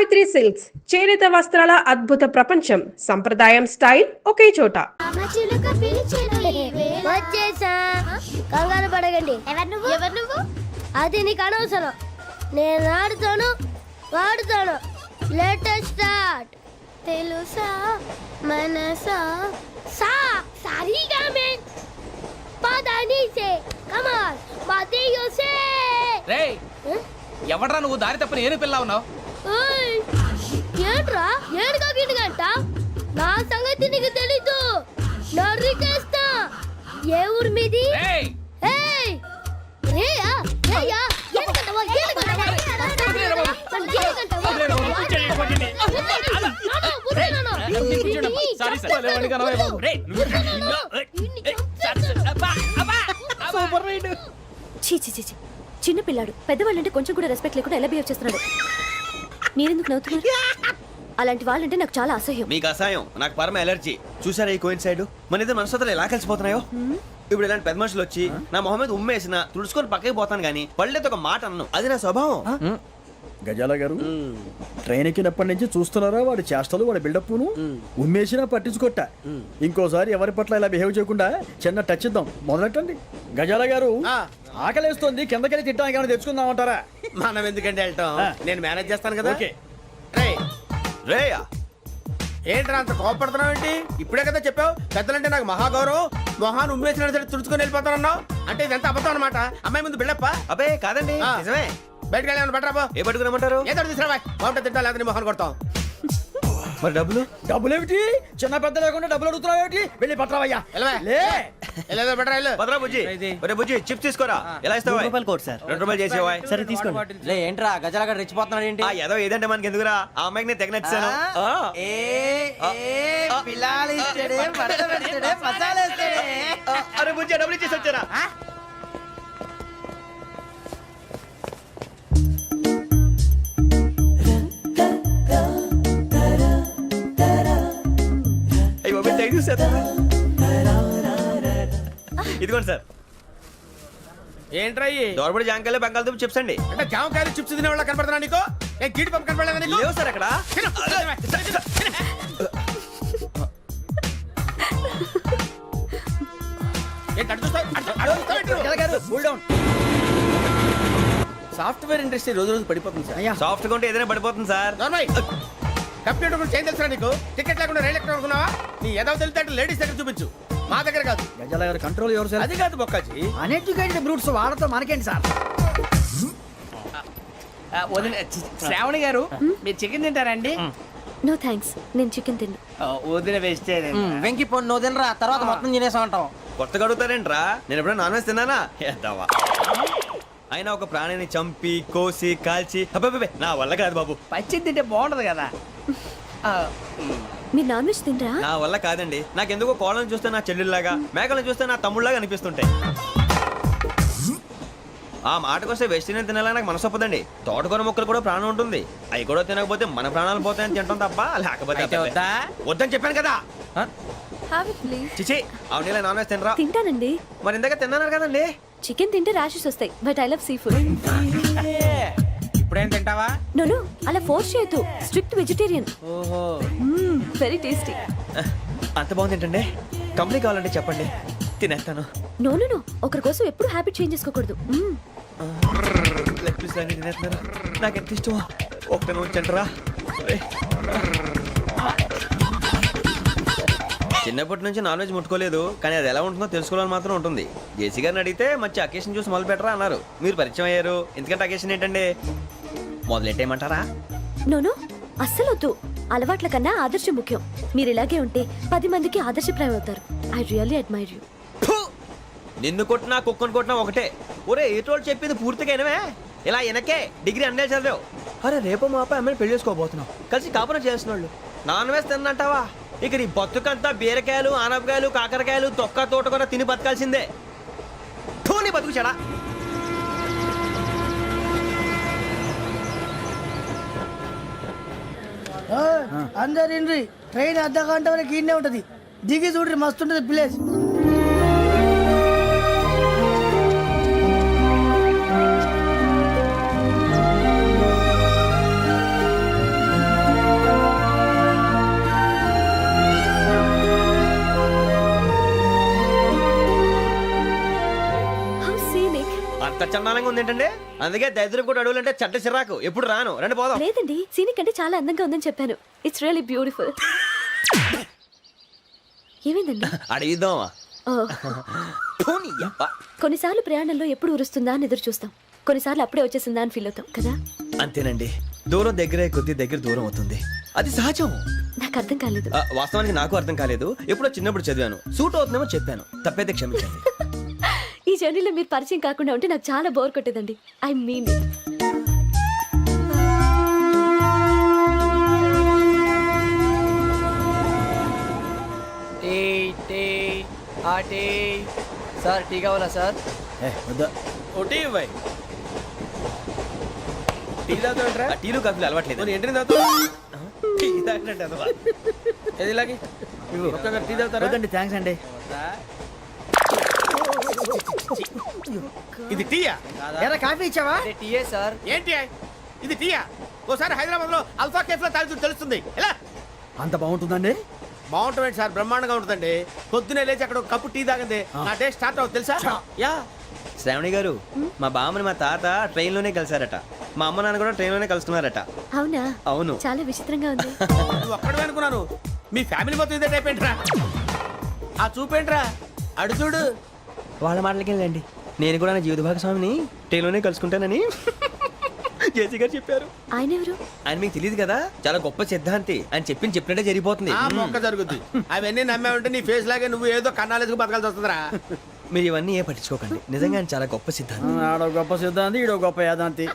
Savitri silks చేనేత వస్త్రాల అద్భుత ప్రపంచం. సంప్రదాయం స్టైల్ ఒకే చోట. వచ్చేసా, కంగారు పడకండి. ఎవరు నువ్వు? అది నీకు అనవసరం. నేను ఆడుతాను, వాడుతాను. Let's start. తెలుసా మనసా సా సారీగా మెన్ పదని సే కమాన్ మాదేయో సే. రేయ్, ఎవడ్రా నువ్వు? దారి తప్పని ఏను పిల్ల ఉన్నావు? ఓయ్, ఏంట్రా ఏడుగా గిడుగంట? నా సంగతి నీకు తెలీదు. నరికేస్తా. ఏ ఊరు మీది? రేయ్, ఏయ్ రేయా రేయా ఏడుగంటవా ఏడుగంటవా సారీ సార్. రేయ్, సూపర్ రైడ్. చీ చీ చీ చీ. చిన్న పిల్లాడు పెద్దవాళ్ళంటే కొంచెం కూడా రెస్పెక్ట్ లేకుండా ఎలా బిహేవ్ చేస్తున్నాడు. మీరెందుకు నవ్వుతున్నారు? అలాంటి వాళ్ళంటే నాకు చాలా అసహ్యం. మీకు అసహ్యం, నాకు పరమ ఎలర్జీ. చూసారా ఈ కోయిన్సైడ్? మన ఇద్దరు మనసులు ఎలా కలిసిపోతున్నాయో. ఇప్పుడు ఇలాంటి పెద్ద మనుషులు వచ్చి నా మొహం మీద ఉమ్మేసిన తుడుచుకొని పక్కకి పోతాను కానీ పళ్ళేతో ఒక మాట అన్ను. అది నా స్వభావం. గజాల గారు, ట్రైన్ ఎక్కినప్పటి నుంచి చూస్తున్నారా వాడి చేష్టలు, వాడి బిల్డప్ను? ఉమ్మేసినా పట్టించుకోట. ఇంకోసారి ఎవరి పట్ల ఇలా బిహేవ్ చేయకుండా చిన్న టచ్ ఇద్దాం. మొదలెట్టండి. గజాల గారు, ఆకలేస్తుంది, కిందకెళ్ళి తిట్టడానికి ఏమైనా తెచ్చుకుందామంటారా? మనం ఎందుకంటే వెళ్తాం, నేను మేనేజ్ చేస్తాను కదా. ఓకే. రేయా, ఏంట్రా అంత కోపడుతున్నావు ఏంటి? ఇప్పుడే కదా చెప్పావు పెద్దలంటే నాకు మహాగౌరవం, మొహాన్ని ఉమ్మేసిన సరే తుడుచుకొని వెళ్ళిపోతానన్నావు. అంటే ఇదంతా అబద్ధం అనమాట. అమ్మాయి ముందు బిల్డప్ప? అబ్బే కాదండి, నిజమే. బయటకు వెళ్ళాను బట్రాబో. ఏ పట్టుకురమ్మంటారు? ఏదో తీసుకురా. బాగుంటుంది తింటా, లేదా మొహాన్ని కొడతాం. మరి డబ్బులు? డబ్బులు ఏమిటి? చిన్న పెద్ద లేకుండా డబ్బులు అడుగుతున్నావు ఏమిటి? వెళ్ళి పట్టరావయ్యా. బుజ్జి చిప్స్ తీసుకోరా. ఎలా ఇస్తావా? Court sir. 2 రూపాయలు చేసేవా? సరే తీసుకోండి. ఏంట్రా గజాలగడ రెచ్చిపోతున్నాడు ఏంటి? ఏదో ఏదంటే మనకి ఎందుకురా, ఆ అమ్మాయికి నేను తెగ నచ్చాను. అరే బుజ్జి, డబ్బులు ఇచ్చేసి వచ్చారా? ఇదిగోండి సార్. ఏంట్రా దోరబడి జాంకాయలు బంగాళదుంప చిప్స్ అండి. అంటే జామకాయలు చిప్స్ తినే వాళ్ళ కనపడుతున్నా నీకు? నేను జీడి పంపు కనపడలేదా నీకు? లేవు సార్ అక్కడ. సాఫ్ట్వేర్ ఇండస్ట్రీ రోజు రోజు పడిపోతుంది సార్. సాఫ్ట్ గా ఉంటే ఏదైనా పడిపోతుంది సార్. కంప్యూటర్ గురించి ఏం తెలుసా నీకు? టికెట్ లేకుండా రైలు ఎక్కడ అనుకున్నావా? నీ ఏదో తెలితే లేడీస్ దగ్గర చూపించు, మా దగ్గర కాదు. గజాల గారు కంట్రోల్ ఎవరు సార్? అది కాదు బొక్కాజీ. అన్ఎడ్యుకేటెడ్ బ్రూట్స్ వాడతో మనకేంటి సార్? శ్రావణి గారు, మీరు చికెన్ తింటారండి? నో థ్యాంక్స్, నేను చికెన్ తిన్నా. వదిన వేస్తే వెంకి పొన్ను నువ్వు తినరా, తర్వాత మొత్తం తినేసా ఉంటాం. కొత్తగా అడుగుతారేంట్రా? నేను ఎప్పుడైనా నాన్ వెజ్ తిన్నానా? ఎద్దావా. అయినా ఒక ప్రాణిని చంపి కోసి కాల్చి అబ్బబ్బే నా వల్ల కాదు బాబు. పచ్చి తింటే బాగుంటది కదా. మీరు నాన్ వెజ్ తినరా? నా వల్ల కాదండి. నాకెందుకో కోళ్ళని చూస్తే నా చెల్లెల్లాగా, మేకలను చూస్తే నా తమ్ముళ్ళలాగా అనిపిస్తుంటాయి. ఆ మాటకొస్తే వెజిటేరియన్ తినాలని నాకు మనసు ఒప్పదండి. తోటకూర మొక్కలు కూడా ప్రాణం ఉంటుంది. అవి కూడా తినకపోతే మన ప్రాణాలు పోతాయని తింటాం తప్ప లేకపోతే వద్దని చెప్పాను కదా. చిచి, అవునీ నాన్ వెజ్ తినరా? తింటానండి. మరి ఇందాక తిన్నాను కదండి. చికెన్ తింటే ర్యాషెస్ వస్తాయి, but I love sea food. ఇప్పుడేం తింటావా? నో అలా ఫోర్స్ చేయొద్దు. Strict vegetarian. ఓహో, వెరీ టేస్టీ. అంత బాగుంది ఏంటండి? కంపెనీ కావాలంటే చెప్పండి, తినేస్తాను. నో ఒకరి కోసం ఎప్పుడు హ్యాబిట్ చేంజ్ చేసుకోకూడదు. లెగ్ పీస్ అన్ని తినేస్తున్నారు. నాకు ఎంత ఇష్టం. ఒకటే ఉంచండిరా. చిన్నప్పటి నుంచి నాన్ వెజ్ ముట్టుకోలేదు, కానీ అది ఎలా ఉంటుందో తెలుసుకోవాలని మాత్రం ఉంటుంది. జేసీ గారిని అడిగితే మంచి అకేషన్ చూసి మొదలు పెట్టరా అన్నారు. మీరు పరిచయం అయ్యారు, ఎందుకంటే అకేషన్ ఏంటండి? మొదలెట్టేయమంటారా? నో అస్సలు వద్దు. అలవాట్ల కన్నా ఆదర్శం ముఖ్యం. మీరు ఇలాగే ఉంటే 10 మందికి ఆదర్శప్రాయం అవుతారు. I really admire you. నిన్ను కొట్టినా కుక్కను కొట్టినా ఒకటే. ఒరే ఏటోళ్ళు చెప్పింది పూర్తిగా వినవే. ఇలా వెనకే డిగ్రీ అన్నే చదివావు. అరే రేపు మా అబ్బాయి అమ్మాయిని పెళ్లి చేసుకోబోతున్నావు, కలిసి కాపురం చేసిన వాళ్ళు నాన్ వెజ్ తిన్నంటావా? ఇక నీ బతుకంతా బీరకాయలు, ఆనపకాయలు, కాకరకాయలు, తొక్క తోట కూడా తిని బతకాల్సిందే. నీ బతుకు చెడా. అందరు ఇండ్రి, ట్రైన్ అర్ధ గంట వరకు ఇన్నే ఉంటది. దిగి చూడ్రి, మస్తు ఉంటది ప్లేస్. చండాలంగా ఉంది ఏంటంటే అందుకే దరిద్రం కూడా అడవులు అంటే చెడ్డ చిరాకు ఎప్పుడు రాను రండి పోదాం లేదండి సీనిక్ అంటే చాలా అందంగా ఉందని చెప్పాను. It's really beautiful. ఏమైందండి? అడిగిద్దామా ఓ, కొన్నిసార్లు ప్రయాణంలో ఎప్పుడు ఉరుస్తుందా అని ఎదురు చూస్తాం, కొన్నిసార్లు అప్పుడే వచ్చేసిందా అని ఫీల్ అవుతాం కదా. అంతేనండి, దూరం దగ్గరే కొద్ది దగ్గర దూరం అవుతుంది, అది సహజం. నాకు అర్థం కాలేదు. వాస్తవానికి నాకు అర్థం కాలేదు, ఎప్పుడో చిన్నప్పుడు చదివాను, సూట్ అవుతుందేమో చెప్పాను, తప్పైతే క్షమించండి. ఈ జర్నీలో మీరు పరిచయం కాకుండా ఉంటే నాకు చాలా బోర్ కొట్టేదండి. ఐ మీన్ సార్ టీ కావాలా సార్? వద్దా. ఒకటి ఇవ్వాయి టీ తాగుతాంట్రా టీలు కాఫీలు అలవాట్లేదు. ఎంట్రీ తాగుతావు టీ తాగినట్టు అదవా ఏది ఇలాగే ఒక్కొక్కరు టీ తాగుతారా వద్దండి, థ్యాంక్స్ అండి. ఇది టీయా ఎరా కాఫీ ఇచ్చావా? టీయే సార్. ఏంటి ఇది టీయా? ఓసారి హైదరాబాద్ లో అల్ఫా కేఫ్ లో తాగుతూ తెలుస్తుంది ఎలా అంత బాగుంటుందండి? బాగుంటుంది సార్, బ్రహ్మాండంగా ఉంటుందండి. పొద్దునే లేచి అక్కడ ఒక కప్పు టీ తాగింది నా డే స్టార్ట్ అవుతుంది తెలుసా? యా శ్రావణి గారు, మా బామ్మని మా తాత ట్రైన్ లోనే కలిసారట, మా అమ్మ నాన్న కూడా ట్రైన్ లోనే కలుస్తున్నారట. అవునా? అవును. చాలా విచిత్రంగా ఉంది. నువ్వు ఒక్కడే అనుకున్నాను, మీ ఫ్యామిలీ మొత్తం ఇదే టైప్ ఏంట్రా? ఆ చూపేంట్రా అడు చూడు. వాళ్ళ మాటలకి వెళ్ళండి, నేను కూడా నా జీవిత భాగస్వామిని ట్రైన్ లోనే కలుసుకుంటానని జేసీ గారు చెప్పారు. ఆయన ఎవరు? ఆయన మీకు తెలియదు కదా, చాలా గొప్ప సిద్ధాంతి అని చెప్పినట్టే జరిగిపోతుంది. ఆ మొక్క జరుగుద్ది. అవన్నీ నమ్మే ఉంటే నీ ఫేస్ లాగే నువ్వు ఏదో కన్నాలేసుకు బతకాల్సి వస్తుందిరా. మీరు ఇవన్నీ ఏ పట్టించుకోకండి, నిజంగా ఆయన చాలా గొప్ప సిద్ధాంతి. ఆడో గొప్ప సిద్ధాంతి, ఈడో గొప్ప యాదాంతి.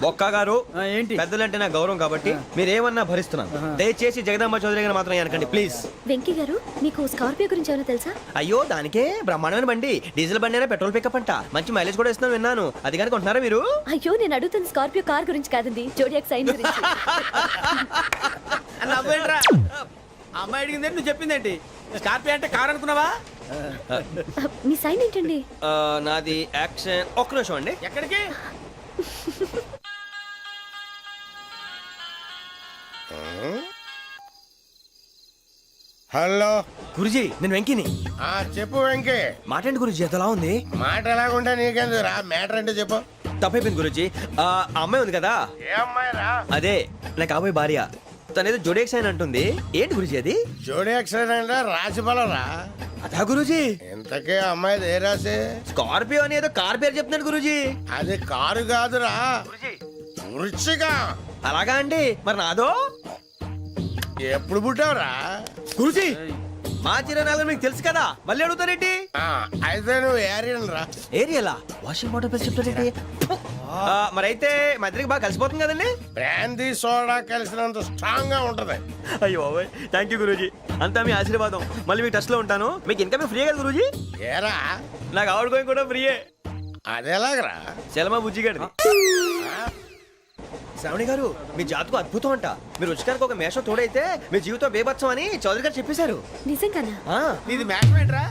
ఒక్క గారు ఏంటి? పెద్దలంటే నా గౌరవం కాబట్టి మీరేమన్నా భరిస్తున్నాను, దయచేసి జగదాంబ చౌదరి గారు మాత్రం అనకండి ప్లీజ్. వెంకీ గారు, మీకు స్కార్పియో గురించి ఏమైనా తెలుసా? అయ్యో దానికే బ్రహ్మాండమైన బండి, డీజిల్ బండి అయినా పెట్రోల్ పికప్ అంట, మంచి మైలేజ్ కూడా ఇస్తున్నాను విన్నాను, అది కానీ కొంటున్నారా మీరు? అయ్యో నేను అడుగుతున్న స్కార్పియో కార్ గురించి కాదండి, జోడియాక్ సైన్ గురించి. నవ్వేంట్రా? అమ్మాయి అడిగింది నువ్వు చెప్పిందేంటి? స్కార్పియో అంటే కారు అనుకున్నావా? మీ సైన్ ఏంటండి? నాది యాక్షన్. ఒక్క నిమిషం అండి. ఎక్కడికి? హలో గురుజీ నేను వెంకిని. చెప్పు వెంకీ. మాటండి గురుజీ, ఎంతలా ఉంది? మాట ఎలాగుంటా నీకెందుకు రా, మ్యాటర్ అంటే చెప్పు. తప్పైపోయింది గురుజీ, ఆ అమ్మాయి ఉంది కదా, ఏ అమ్మాయి రా? అదే నా కాబోయే భార్య, తనేదో జోడేక్స్ అని అంటుంది. ఏంటి గురుజీ అది? జోడి యాక్సిడెంట్ రాసి రా. అదా గురుజీ? ఇంతకే అమ్మాయి ఏ రాసి? స్కార్పియో అని ఏదో కార్ పేరు చెప్తున్నాడు గురుజీ. అది కారు కాదురా, వృచ్చిక. అలాగా అండి, మరి నాదో? ఎప్పుడు పుట్టావురా? గురుజీ మా చిరనాలు మీకు తెలుసు కదా, మళ్ళీ అడుగుతారేంటి? అయితే నువ్వు ఏరియన్ రా. ఏరియాలా? వాషింగ్ వాటర్ పేరు చెప్తారేంటి? మరైతే మా ఇద్దరికి బాగా కలిసిపోతుంది కదండి. బ్రాందీ సోడా కలిసినంత స్ట్రాంగ్ గా ఉంటది. అయ్యో థ్యాంక్ యూ గురూజీ, అంతా మీ ఆశీర్వాదం. మళ్ళీ మీకు టచ్ లో ఉంటాను. మీకు ఇన్కమ్ ఫ్రీ కదా గురూజీ? ఏరా నాకు అవుట్ గోయింగ్ కూడా ఫ్రీయే. అదేలాగరా? చలమా బుజ్జి గారిది. శ్రావణి గారు, మీ జాతకు అద్భుతం అంట. మీరు రుచికారికి ఒక మేషం తోడైతే మీ జీవితం బేబత్సం అని చౌదరి గారు చెప్పేశారు. నిజంగానా? నీది మ్యాచ్ ఏంట్రా?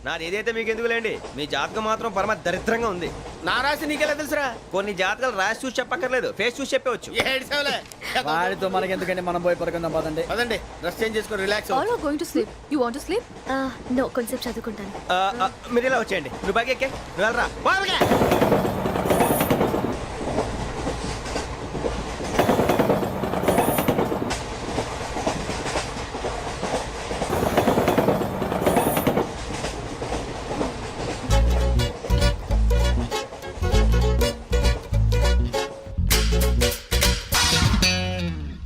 నాది ఏదైతే మీకు ఎందుకు లేండి, మీ జాతకం మాత్రం పరమ దరిద్రంగా ఉంది. నా రాసి నీకెలా తెలుసురా? కొన్ని జాతకాలు రాసి చూసి చెప్పక్కర్లేదు, ఫేస్ చూసి చెప్పవచ్చు. ఏడ్చావులే. వాడితో మనకి ఎందుకంటే మనం పోయి పడుకుందాం పదండి. పదండి, డ్రెస్ చేంజ్ చేసుకొని relax. All are going to sleep. You want to sleep? No, కొంచెం చదువుకుంటాను. మీరు ఇలా వచ్చేయండి, నువ్వు బాగా ఎక్కే, నువ్వు వెళ్ళరా. బాగా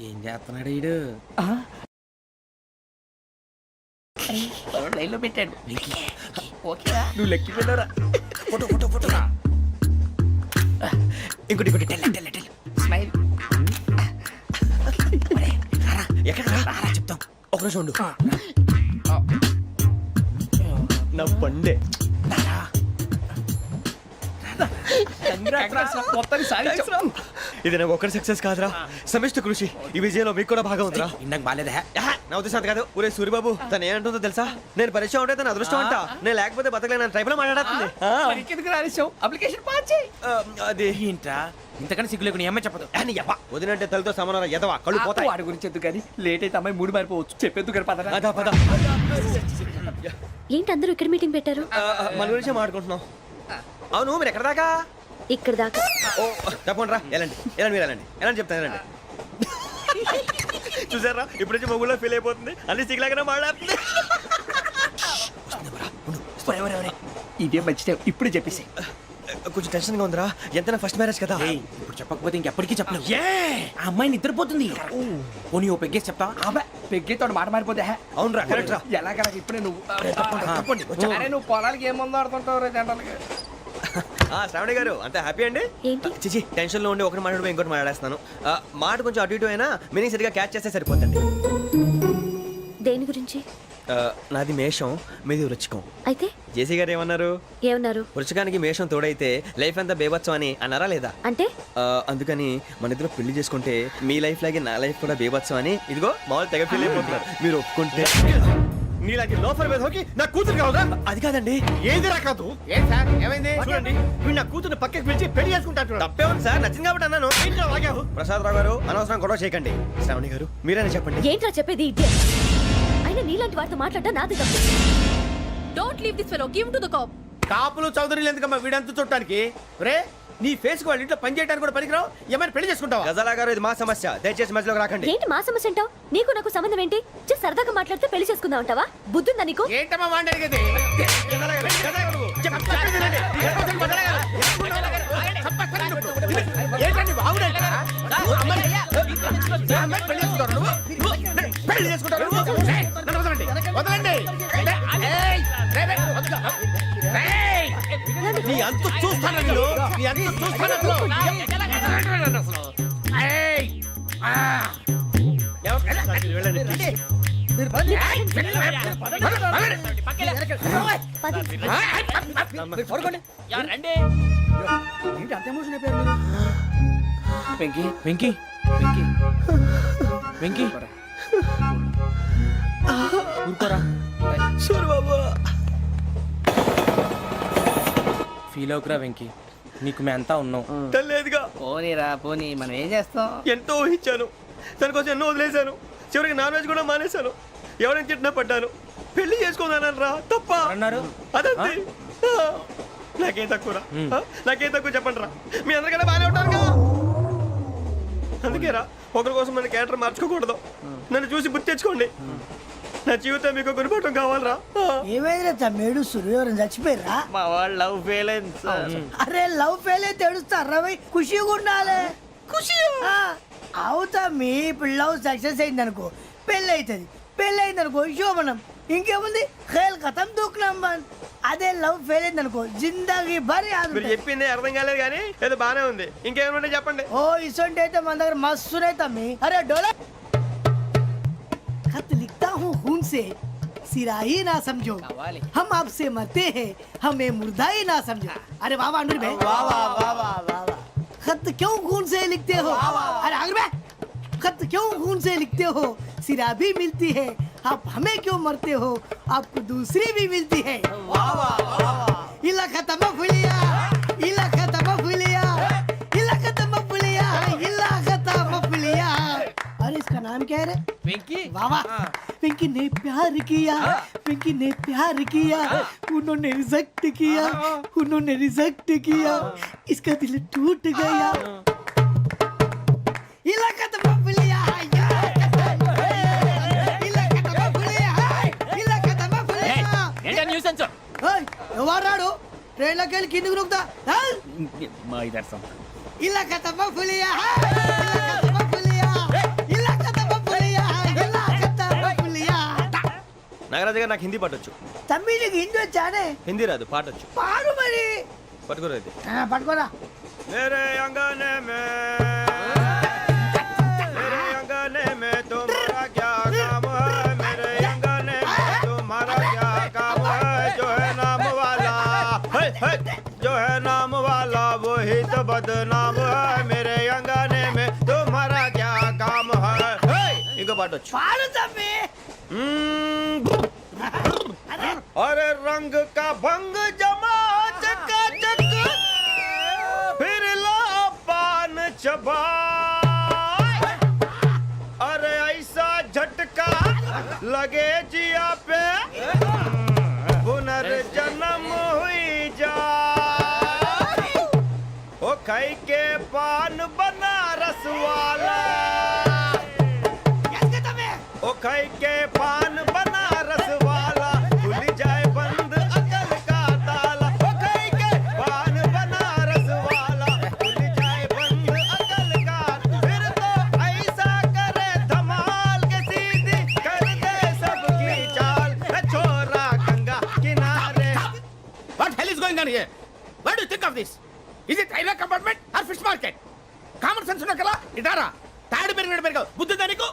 ఏం చేస్తున్నాడు వీడు? లైన్ లో పెట్టాడు. ఓకేరా, నువ్వు లెక్కి వెళ్ళరా. Photo photo photo. ఇంకోటి ఇంకోటి టెల్ టెల్ టెల్. స్మైల్. ఎక్కడ రారా చెప్తాం, ఒక నిమిషం ఉండు. నా పండే ఇది నాకు ఒక్కరి సక్సెస్ కాదురా, సమిష్టి కృషి. ఈ విజయంలో మీకు కూడా భాగం ఉందిరా. ఇందాక బాగాలేదా? నా ఉద్దేశం కాదు. ఊరే సూర్యబాబు, తను ఏమంటుందో తెలుసా? నేను పరిచయం ఉంటే తన అదృష్టం అంట, నేను లేకపోతే బతకలేను ట్రైబ్ లో మాట్లాడుతుంది. అప్లికేషన్ పాస్ చేయి. అది ఏంట్రా ఇంతకన్నా సిగ్గు లేకుండా ఏమై చెప్పదు. వదినంటే తలతో సమానం ఎదవా, కళ్ళు పోతాయి. వాడి గురించి ఎందుకు కానీ లేట్ అయితే అమ్మాయి మూడు మారిపోవచ్చు. చెప్పేందుకు కానీ పదరా. అదా పద. ఏంటి అందరూ ఇక్కడ మీటింగ్ పెట్టారు? మన గురించి మాట్లాడుకుంటున్నాం. అవును మీరు ఎక్కడ దాకా ఇక్కడ దాకా. ఓ తప్పకుండా రా వెళ్ళండి వెళ్ళండి మీరు వెళ్ళండి వెళ్ళండి చెప్తాను వెళ్ళండి. చూసారా ఇప్పుడు నుంచి మొగుల్లో ఫీల్ అయిపోతుంది అన్ని సిగ్లాగానే మాట్లాడుతుంది. ఇదే మంచి ఇప్పుడు చెప్పేసి కొంచెం టెన్షన్గా ఉందిరా ఎంతైనా ఫస్ట్ మ్యారేజ్ కదా. ఇప్పుడు చెప్పకపోతే ఇంకెప్పటికీ చెప్పలేవు. ఆ అమ్మాయి నిద్రపోతుంది. పోనీ ఓ పెగ్గేసి చెప్తావా? అబ్బా పెగ్గేతో మాట మారిపోతే అవునరా కరెక్ట్ రా. ఎలాగలా ఇప్పుడే నువ్వు అరే నువ్వు పొలాలకి ఏముందో ఆడుతుంటావు రే జంటలకి. శ్రావణి గారు అంతా హ్యాపీ అండి? ఏంటి? చిచి టెన్షన్ లో ఉండి ఒకటి మాట్లాడిపోయి ఇంకోటి మాట్లాడేస్తాను. మాట కొంచెం అటు ఇటు అయినా మీనింగ్ సరిగా క్యాచ్ చేస్తే సరిపోతుంది. దేని గురించి? నాది మేషం మీది వృచ్చికం. అయితే జేసీ గారు ఏమన్నారు? ఏమన్నారు? వృచ్చికానికి మేషం తోడైతే లైఫ్ అంతా బేబత్సం అని అన్నారా లేదా? అంటే అందుకని మన ఇద్దరు పెళ్లి చేసుకుంటే మీ లైఫ్ లాగే నా లైఫ్ కూడా బేబత్సం అని ఇదిగో మామూలు తెగ ఫీల్ అయిపోతున్నారు. మీరు ఒప్పుకుంటే నీలాంటి లోఫర్ మీద హోకి నా కూతురు కావదా? అది కాదండి. ఏదిరా కాదు? ఏం సార్ ఏమైంది? చూడండి వీడు నా కూతురు పక్కకి పిలిచి పెళ్లి చేసుకుంటాడు. తప్పే ఉంది సార్, నచ్చింది కాబట్టి అన్నాను. ప్రసాద్ రావు గారు అనవసరం గొడవ చేయకండి. శ్రావణి గారు మీరైనా చెప్పండి. ఏంట్రా చెప్పేది? ఇదే అయినా నీలాంటి వారితో మాట్లాడటం నాది తప్పు. Don't leave this fellow give to the cop. కాపులు చౌదరులు ఎందుకమ్మా వీడంతా చుట్టానికి? రే నీ ఫేస్ వాళ్ళ ఇంట్లో పని చేయడానికి కూడా పనికిరావు. ఏమైనా పెళ్లి చేసుకుంటావా? గజాలా గారు ఇది మా సమస్య, దయచేసి మధ్యలోకి రాకండి. ఏంటి మా సమస్య అంటావు? నీకు నాకు సంబంధం ఏంటి? జస్ట్ సరదాగా మాట్లాడితే పెళ్లి చేసుకుందాం అంటావా? బుద్ధుందా నీకు? ఏంటమ్మా వాడిని అడిగేది? ఏంటండి బాగుండే పెళ్లి చేసుకుంటారు. వదలండి. నీ అంత చూస్తాను నీ అంత చూస్తాను. వెంకీ వెంకీ వెంకీ వెంకీ ఊరుకోరా. సూరు బాబు ఫీల్ అవుకురా వెంకీ, నీకు మేమంతా ఉన్నాం. తెలియదుగా. పోనీరా పోనీ, మనం ఏం చేస్తాం? ఎంతో ఊహించాను, దానికోసం ఎన్నో వదిలేశాను. చివరికి నాన్ వెజ్ కూడా మానేశాను. ఎవరైనా తిట్టినా పడ్డాను. పెళ్లి చేసుకోదానని రా తప్ప అన్నారు. అదంతే. నాకేం తక్కువరా? నాకేం తక్కువ చెప్పండి రా. మీ అందరికన్నా బాగానే ఉంటారు కదా. అందుకే రా ఒకరి కోసం మన క్యారెక్టర్ మార్చుకోకూడదు. నన్ను చూసి గుర్తు తెచ్చుకోండి. నా జీవితం మీకు గురిపటం కావాలరా. ఏమైనా తమ్మేడు సురవరం చచ్చిపోయిరా? మా వాళ్ళు లవ్ ఫెయిల్ అయింది సార్. అరే లవ్ ఫెయిల్ అయితే ఏడుస్తారా? ఖుషిగా ఉండాలి. ఖుషి అవుతా. మీ ఇప్పుడు లవ్ సక్సెస్ అయింది అనుకో పెళ్ళి అవుతుంది. పెళ్ళి అయింది అనుకో శోభనం. ఇంకేముంది ఖేల్ కథం దూకునాం బాన్. అదే లవ్ ఫెయిల్ అయింది అనుకో జిందాగీ భారీ. మీరు చెప్పింది అర్థం కాలేదు కానీ ఏదో బానే ఉంది. ఇంకేమైనా చెప్పండి. ఓ ఇసొంటి అయితే మన దగ్గర మస్తునే తమ్మి. అరే డోలా खत लिखता हूँ खून से सिरा ही ना समझो. हम आपसे मरते हैं हमें मुर्दा ही ना समझो. अरे वाह वाह अनुर भाई वाह वाह वाह वाह वाह. खत क्यों खून से लिखते हो? अरे अनुर भाई खत क्यों खून से लिखते हो? सिरा भी मिलती है आप हमें क्यों मरते हो? आपको दूसरी भी मिलती है. वाह वाह वाह. इला खत्म फुलिया इला खत्म फुलिया इला खत्म फुलिया इला खत्म फुलिया. अरे इसका नाम क्या है रे? వెంకీ. वाह पिंकी ने प्यार किया. पिंकी ने प्यार किया. उन्होंने रिजेक्ट किया. उन्होंने रिजेक्ट किया. इसका दिल टूट गया. इलाका तो बबलिया इलाका तो बबलिया इलाका तो बबलिया. ఏంటా న్యూసెన్స్? ఎవరు రాడు? ట్రైన్లోకి వెళ్ళి కిందికి నొక్కుతా. మా ఇదర్సం. ఇలాకా तो बबलिया इलाका तो बबलिया इलाका तो बबलिया इलाका तो बबलिया. నాగరాజు గారు నాకు హిందీ పాటొచ్చు. తమ్మి నీకు హిందీ వచ్చానే? హిందీ రాదు, పాటొచ్చు. పాడు మరి. పట్టుకోలేదు. పట్టుకోరా. मेरे अंगने में तुम्हारा क्या काम है? मेरे अंगने में तुम्हारा क्या काम है? जो है नाम वाला जो है नाम वाला वही तो बदनाम है. मेरे अंगने में तुम्हारा क्या काम है? इनको पाटो. పాడు తమ్మి. अरे रंग का भंग जमा चकाचक फिर ला पान चबा. अरे ऐसा झटका लगे जिया पे पुनर्जन्म हुई जा. खाई के पान बनारस वाला ओ खाई के पान बनारस वाला खुल जाए बंद अकल का ताला ओ खाई के पान बनारस वाला खुल जाए बंद अकल का फिर तो ऐसा करे धमाल के सीधी कर दे सबकी चाल ए छोरा गंगा किनारे What hell is going on here? What do you think of this? Is it railway compartment or fish market? Common sense ఉన్నా కదా ఇటారా తాడు పెరిగావు బుద్ధి దానికి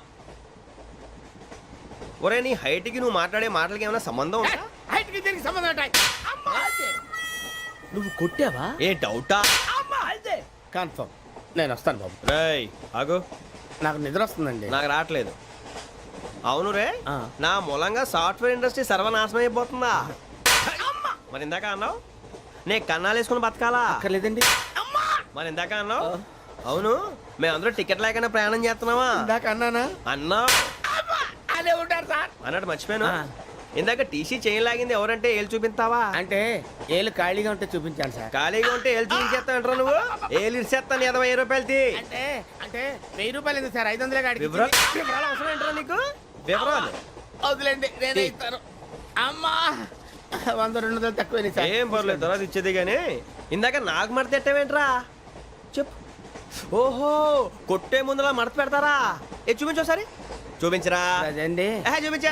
ఒరే నీ హైట్ కి నువ్వు మాట్లాడే మాటలకి ఏమైనా సంబంధం ఉందా హైట్ కి దీనికి సంబంధం ఉంటాయి నువ్వు కొట్టావా? ఏ డౌటా కన్ఫర్మ్ నేను వస్తాను బాబు రేయ్ ఆగు నాకు నిద్ర వస్తుందండి నాకు రావట్లేదు అవును రే ఆ. నా మూలంగా సాఫ్ట్వేర్ ఇండస్ట్రీ సర్వనాశనం అయిపోతుందా మరి ఇందాక అన్నావు నే కన్నాలు వేసుకుని బతకాలా అక్కర్లేదండి. మరి ఇందాక అన్నావు అవును మేమందరూ టికెట్ లేకుండా ప్రయాణం చేస్తున్నావా ఇందాక అన్నానా అన్నావు అదే ఉంటారు సార్ అన్నట్టు మర్చిపోయాను ఇందాక టీసీ చేయి లాగింది ఎవరంటే ఏళ్ళు చూపిస్తావా అంటే ఏళ్ళు ఖాళీగా ఉంటే చూపించాను సార్ ఖాళీగా ఉంటే ఏళ్ళు చూపించేస్తానంటారా నువ్వు ఏళ్ళు ఇచ్చేస్తాను 20 రూపాయలది అంటే అంటే 1000 రూపాయలు ఎందుకు సార్ 500 కాడికి వివరాలు అవసరం ఏంటరా నీకు వివరాలు వదిలేండి నేనే ఇస్తాను అమ్మా 100-200 తక్కువ సార్ ఏం పర్లేదు తర్వాత ఇచ్చేది కానీ ఇందాక నాకు మడత పెట్టావేంట్రా చెప్పు ఓహో కొట్టే ముందులా మడత పెడతారా ఏ చూపించు ఒకసారి చూపించరా అదండి చూపించా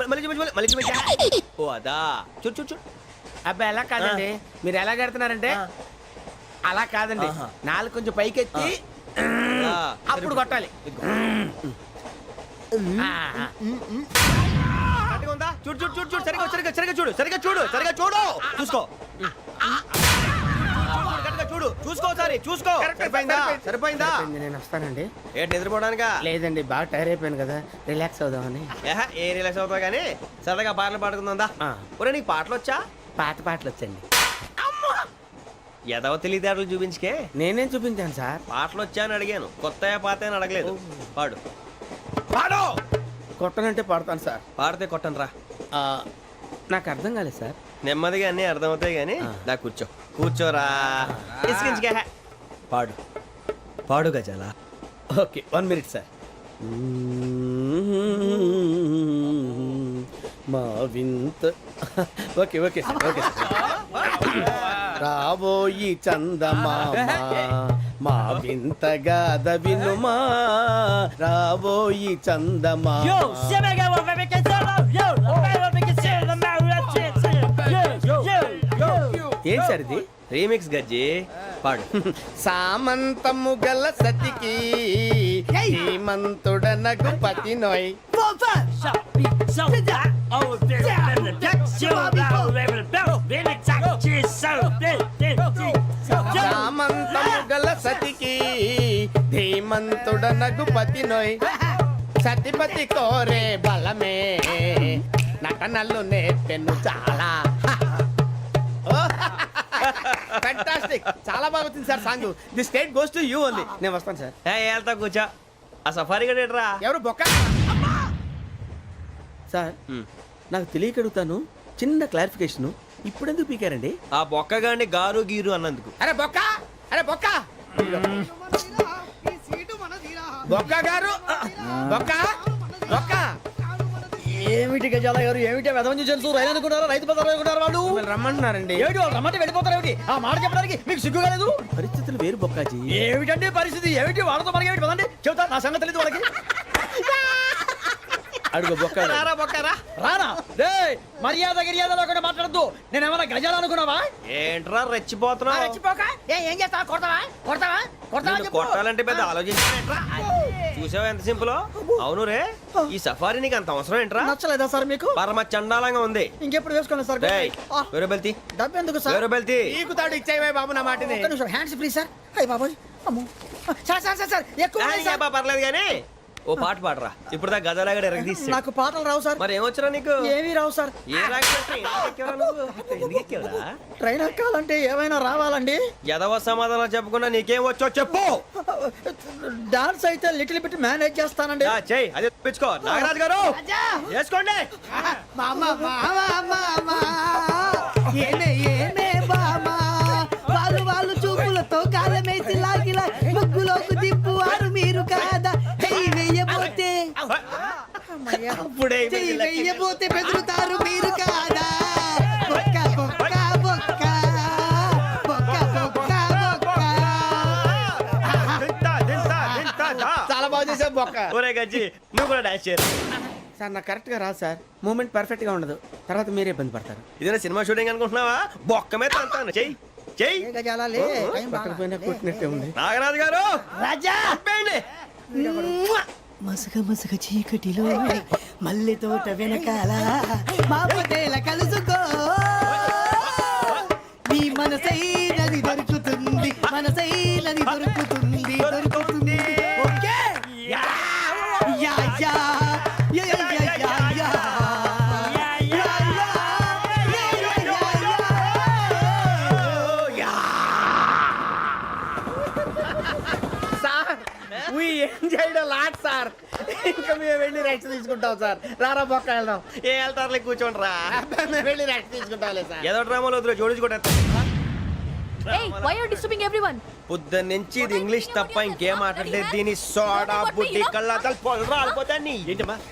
మళ్ళీ చూపించు మళ్ళీ చూపించా ఓ అదా చూడు చూడు చూడు అబ్బాయి ఎలా కాదండి మీరు ఎలా కడుతున్నారంటే అలా కాదండి నాలుగు కొంచెం పైకెత్తి అప్పుడు కొట్టాలి కరెక్ట్గా ఉందా? చూడు చూడు చూడు చూడు సరిగా సరిగా సరిగా చూడు సరిగా చూడు సరిగా చూడు చూసుకో కరెక్ట్గా చూడు చూసుకో ఒకసారి చూసుకో సరిపోయిందా సరిపోయిందా నేను వస్తానండి ఏంటి నిద్రపోవడానికా లేదండి బాగా టైర్ అయిపోయాను కదా రిలాక్స్ అవుదామని ఏ రిలాక్స్ అవుతావు కానీ సరదాగా పాటలు పాడుకుందా ఒరే నీకు పాటలు వచ్చా పాత పాటలు వచ్చండి ఎదవ తెలివితేటలు చూపించుకే నేనేం చూపించాను సార్ పాటలు వచ్చా అని అడిగాను కొత్త పాత అని అడగలేదు పాడు పాడు కొట్టనంటే పాడతాను సార్ పాడితే కొట్టను రా నాకు అర్థం కాలేదు సార్ నెమ్మదిగా అన్నీ అర్థమవుతాయి కానీ దా కూర్చో కూర్చోరా ఇసుకించుకే పాడు పాడు గజాల ఓకే 1 మినిట్ సార్ మా వింత ఓకే ఓకే సార్ ఓకే రాబోయి చందమామ మా వింత గాథ వినుమా రాబోయి చందమామ ఏం సార్ ఇది రీమిక్స్ గజ్జి పాడు సామంతము గల సతికి హేమంతుడనగు పతి నోయ్ సామంతము గల సతికి ధీమంతుడనగు పతి నోయ్ సతిపతి కోరే బలమే నటనలు నేర్పెను చాలా ఫ్యాంటాస్టిక్ చాలా బాగా వచ్చింది sir song the state goes to you only నేను వస్తాను సార్ వెళ్తా కూర్చో ఆ సఫారీ గడేట్రా ఎవరు బొక్క సార్ నాకు తెలియక అడుగుతాను చిన్న క్లారిఫికేషన్ ఇప్పుడెందుకు పీకారండి ఆ బొక్కగాండి గారు గీరు అన్నందుకు అరే బొక్క అరే బొక్క బొక్క గారు బొక్క బొక్క ఏమిటి గజాల గారు ఏమిటి వెదవం చూసాను రైలు అనుకున్నారా రైతు బజార్ అనుకున్నారు వాళ్ళు రమ్మంటున్నారండి ఏమిటి వాళ్ళు రమ్మంటే వెళ్ళిపోతారు ఏమిటి ఆ మాట చెప్పడానికి మీకు సిగ్గు కాలేదు పరిస్థితులు వేరు బొక్కాజీ ఏమిటండి పరిస్థితి ఏమిటి వాళ్ళతో మనకి ఏమిటి పదండి చెబుతా నా సంగతి తెలియదు వాళ్ళకి అడుగు బొక్క రారా బొక్కరా రానా రే మర్యాద గిర్యాద లేకుండా మాట్లాడద్దు నేను ఏమైనా గజాలు అనుకున్నావా ఏంట్రా రెచ్చిపోతున్నావు ఏం చేస్తావా కొడతావా కొడతావా నిన్ను కొట్టాలంటే పెద్ద ఆలోచించారా చూసావా ఎంత సింపుల్ అవును రే ఈ సఫారీ నీకు అంత అవసరం ఏంట్రా నచ్చలేదా సార్ మీకు పరమ చండాలంగా ఉంది ఇంకెప్పుడు వేసుకోండి సార్ వేరే బెల్తి డబ్బు ఎందుకు సార్ వేరే బెల్తి నీకు తాడు ఇచ్చాయి బాబు నా మాటని ఒక్క నిమిషం హ్యాండ్స్ ఫ్రీ సార్ అయ్యి బాబోయ్ అమ్మో సార్ సార్ సార్ సార్ ఎక్కువ ఉన్నాయి సార్. పర్లేదు కానీ ఓ పాట పాడరా ఇప్పుడు దా గదలాగడ ఎరగ తీసి నాకు పాటలు రావు సార్ మరి ఏమొచ్చరా నీకు ఏమీ రావు సార్ ఏ రాకపోతే ఎందుకు ఎక్కేవరా నువ్వు? ఎందుకు ఎక్కేవరా? ట్రైన్ ఎక్కాలంటే ఏమైనా రావాలండి ఎదవ సమాధానం చెప్పకుండా నీకేం వచ్చో చెప్పు డాన్స్ అయితే లిటిల్ బిట్ మేనేజ్ చేస్తానండి చెయ్యి అదే తెప్పించుకో నాగరాజు గారు చేసుకోండి మామ మామ మామ ఏమే ఏమే బామ వాళ్ళు చూపుల అప్పుడే చెయ్యి వెయ్యబోతే బెదురుతారు మీరు కాదా బొక్క బొక్క బొక్క బొక్క బొక్క బొక్క చాలా బాగా చేసావు బొక్క. ఒరే గజ్జి నువ్వు కూడా డాన్స్ చేయరు. సార్ నాకు కరెక్ట్ గా రాదు సార్. మూమెంట్ పర్ఫెక్ట్ గా ఉండదు, తర్వాత మీరే ఇబ్బంది పడతారు. ఇదేనా సినిమా షూటింగ్ అనుకుంటున్నావా? బొక్క మీద అంటాను. చెయ్యి చెయ్యి. పట్టకపోయినా కొట్టినట్టే ఉంది. నాగరాజు గారు రాజా ఆపేయండి. మసక మసక చీకటిలో మల్లె తోట వెనకాల మా పటేల కలుసుకో నీ మనసైనది దొరుకుతుంది మనసైనది దొరుకుతుంది దొరుకుతుంది okay yeah yeah yeah yeah yeah yeah yeah yeah sir we enjoyed a lot, sir. ఇంకా మేము వెళ్ళి రెస్ట్ తీసుకుంటాం సార్. రారా బొక్క వెళ్దాం. ఏ వెళ్తారులే కూర్చోండి రా. అబ్బాయి మేము వెళ్ళి రెస్ట్ తీసుకుంటాంలే సార్. ఏదో డ్రామాలో వద్దులే జోడించుకుంటా. Hey, why are you disturbing everyone? పొద్దున్న నుంచి ఇది ఇంగ్లీష్ తప్ప ఇంకేం మాట్లాడలేదు. దీని సోడా బుద్ధి కళ్ళ పొలరా అయిపోతా నీ ఏంటమ్మా